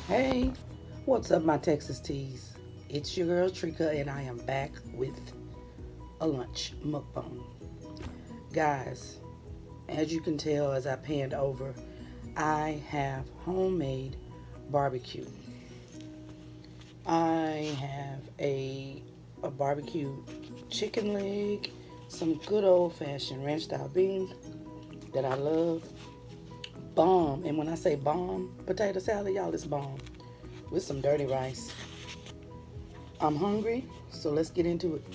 Hey, what's up, my Texas teas? It's your girl Treka, and I am back with a lunch mukbang. Guys, as you can tell as I panned over, I have homemade barbecue. I have a barbecue chicken leg, some good old fashioned ranch style beans that I love. Bomb, and when I say bomb potato salad, y'all, it's bomb with some dirty rice. I'm hungry, so let's get into it.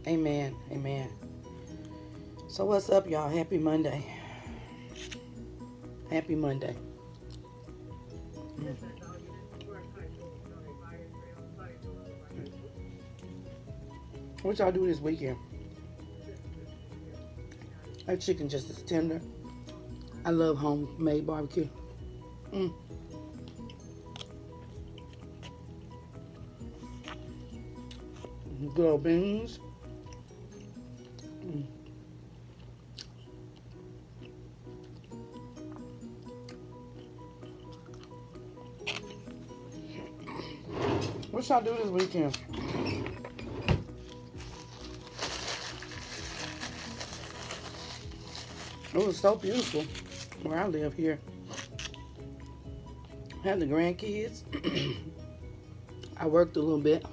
Amen. Amen. So what's up, y'all? Happy Monday. Happy Monday. Mm. What y'all do this weekend? That chicken just as tender. I love homemade barbecue. Mm. Good old beans. Mm. What y'all do this weekend? It was so beautiful where I live here. Had the grandkids. I worked a little bit.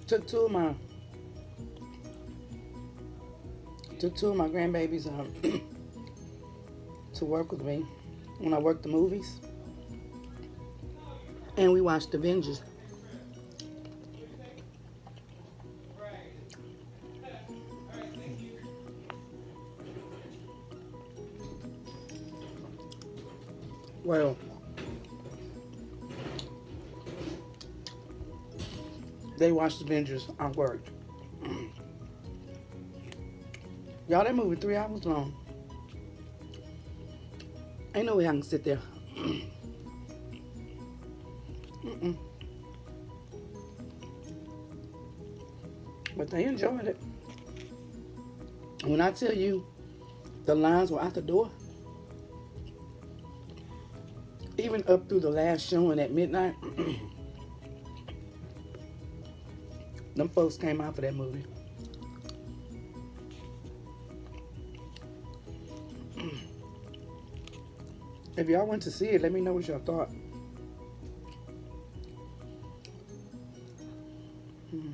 Took two of my grandbabies to work with me when I worked the movies, and we watched Avengers. Well, they watched Avengers. I worked. Y'all, that movie 3 hours long. Ain't no way I can sit there. Mm-mm. But they enjoyed it. When I tell you the lines were out the door, even up through the last showing at midnight, them folks came out for that movie. If y'all went to see it, let me know what y'all thought. Mm.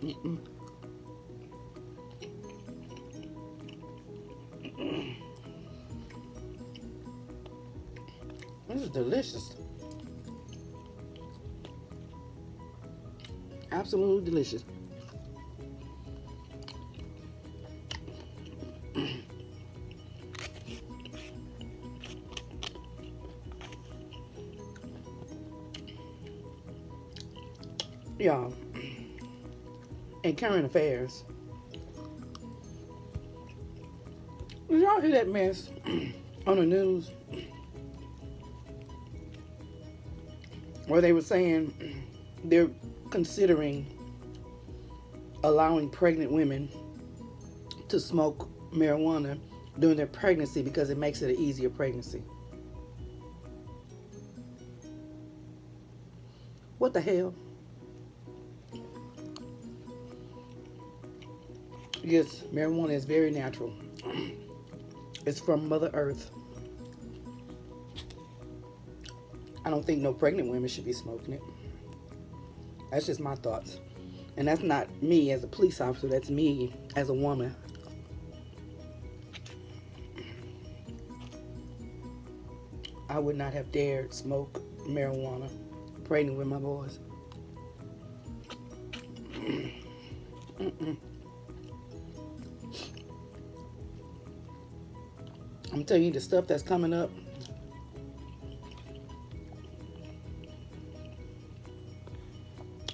Mm-mm. This is delicious. Absolutely delicious. Y'all, in current affairs, did y'all hear that mess on the news where they were saying they're considering allowing pregnant women to smoke marijuana during their pregnancy because it makes it an easier pregnancy? What the hell? Yes, marijuana is very natural. It's from Mother Earth. I don't think no pregnant women should be smoking it. That's just my thoughts. And that's not me as a police officer, that's me as a woman. I would not have dared smoke marijuana pregnant with my boys. Mm-mm. I'm telling you, the stuff that's coming up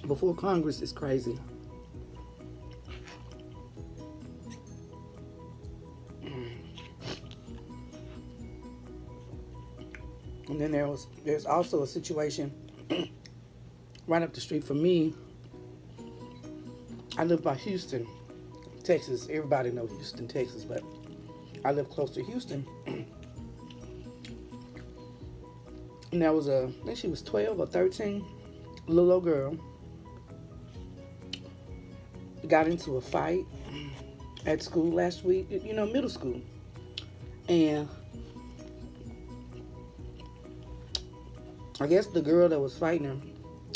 before Congress is crazy. And then there's also a situation right up the street from me. I live by Houston, Texas. Everybody knows Houston, Texas, but I live close to Houston. And there was I think she was 12 or 13, little old girl, got into a fight at school last week, you know, middle school. And I guess the girl that was fighting her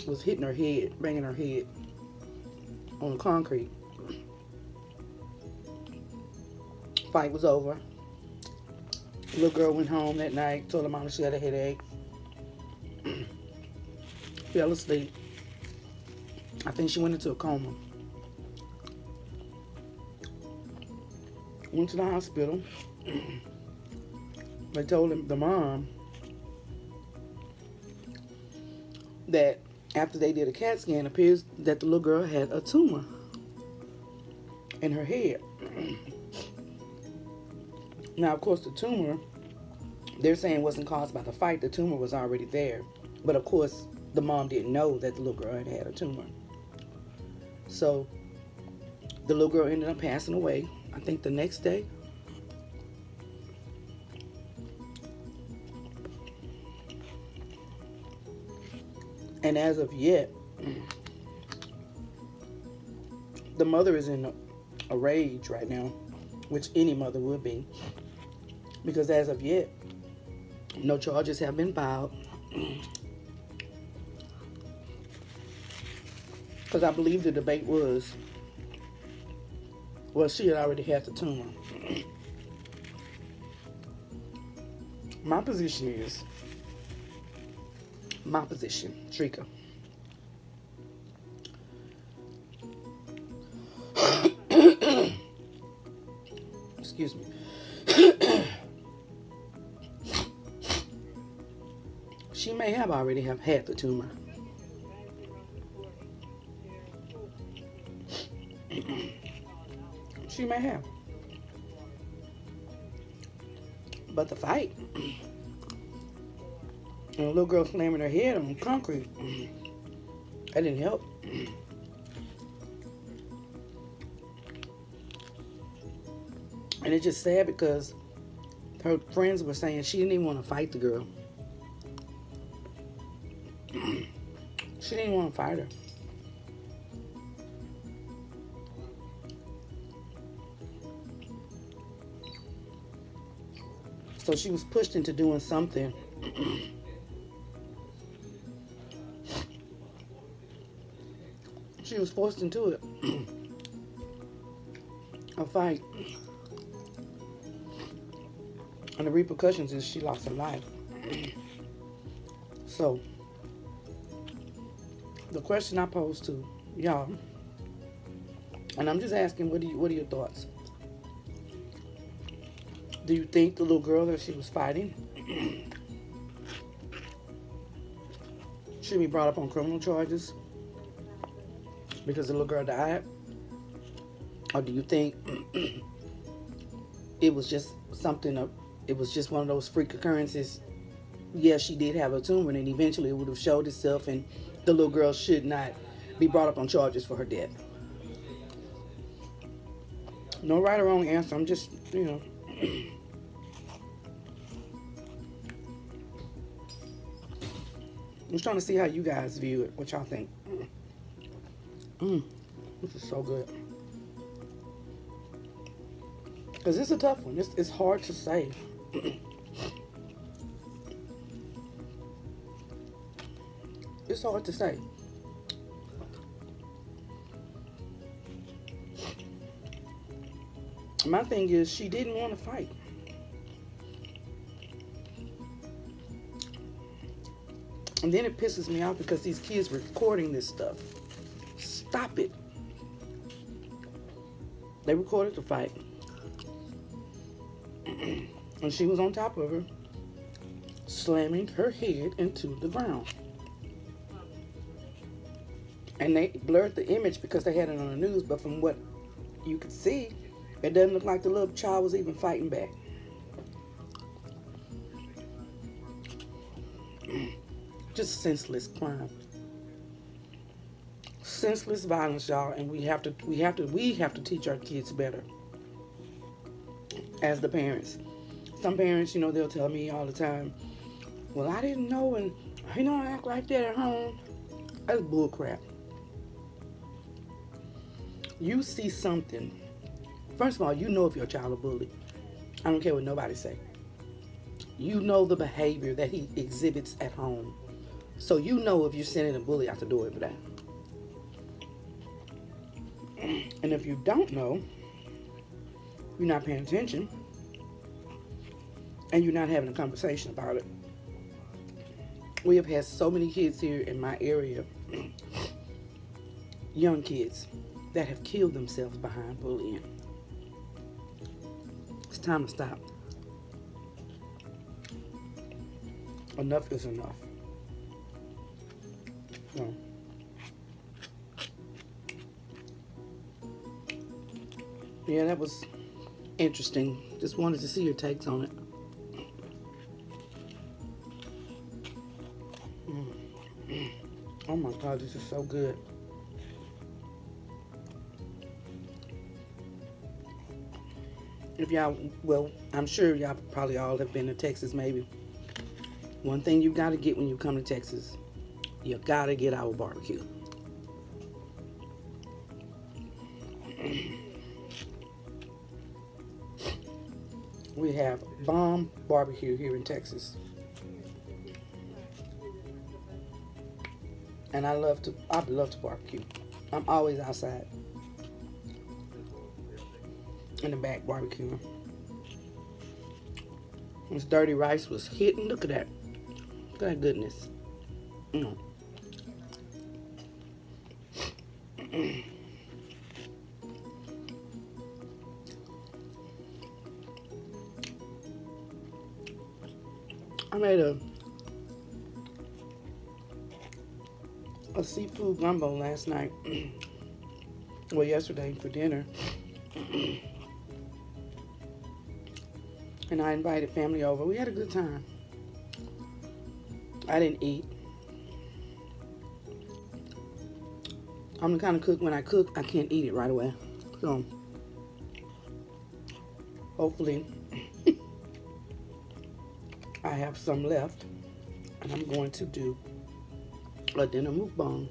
was hitting her head, banging her head on the concrete. Fight was over. The little girl went home that night, told her mama she had a headache. Fell asleep. I think she went into a coma. Went to the hospital. They told him, the mom, that after they did a CAT scan, it appears that the little girl had a tumor in her head. Now, of course, the tumor, they're saying wasn't caused by the fight. The tumor was already there. But, of course, the mom didn't know that the little girl had had a tumor. So, the little girl ended up passing away, I think the next day. And as of yet, the mother is in a rage right now, which any mother would be. Because as of yet, no charges have been filed. Because I believe the debate was, well, she had already had the tumor. My position, Treka. Excuse me. She may have already have had the tumor. She may have. But the fight, and a little girl slamming her head on concrete, that didn't help. And it's just sad because her friends were saying she didn't even want to fight the girl. She didn't want to fight her. So she was pushed into doing something. She was forced into it. A fight. And the repercussions is she lost her life. So, the question I pose to y'all, and I'm just asking, what are your thoughts? Do you think the little girl that she was fighting should be brought up on criminal charges because the little girl died? Or do you think it was just it was just one of those freak occurrences? Yes, she did have a tumor, and eventually it would have showed itself, and the little girl should not be brought up on charges for her death. No right or wrong answer. I'm just, I'm just trying to see how you guys view it, what y'all think. This is so good. Because it's a tough one. It's hard to say. It's hard to say. My thing is, she didn't want to fight. And then it pisses me off because these kids recording this stuff. Stop it. They recorded the fight. And she was on top of her, slamming her head into the ground. And they blurred the image because they had it on the news, but from what you could see, it doesn't look like the little child was even fighting back. Just senseless crime. Senseless violence, y'all, and we have to teach our kids better as the parents. Some parents, they'll tell me all the time, well, I didn't know, and I don't act like that at home. That's bullcrap. You see something. First of all, you know if your child a bully. I don't care what nobody say. You know the behavior that he exhibits at home. So you know if you're sending a bully out the door every day. And if you don't know, you're not paying attention, and you're not having a conversation about it. We have had so many kids here in my area, young kids, that have killed themselves behind bullying. It's time to stop. Enough is enough. So, yeah, that was interesting. Just wanted to see your takes on it. Oh my God, this is so good. If y'all, well, I'm sure y'all probably all have been to Texas maybe. One thing you gotta get when you come to Texas, you gotta get our barbecue. We have bomb barbecue here in Texas. And I love to barbecue. I'm always outside in the back barbecuing. This dirty rice was hitting. Look at that. Look at that goodness. I made a seafood gumbo last night. Well, yesterday for dinner. And I invited family over. We had a good time. I didn't eat. I'm the kind of cook, when I cook, I can't eat it right away. So, hopefully, I have some left. And I'm going to do a dinner mukbang.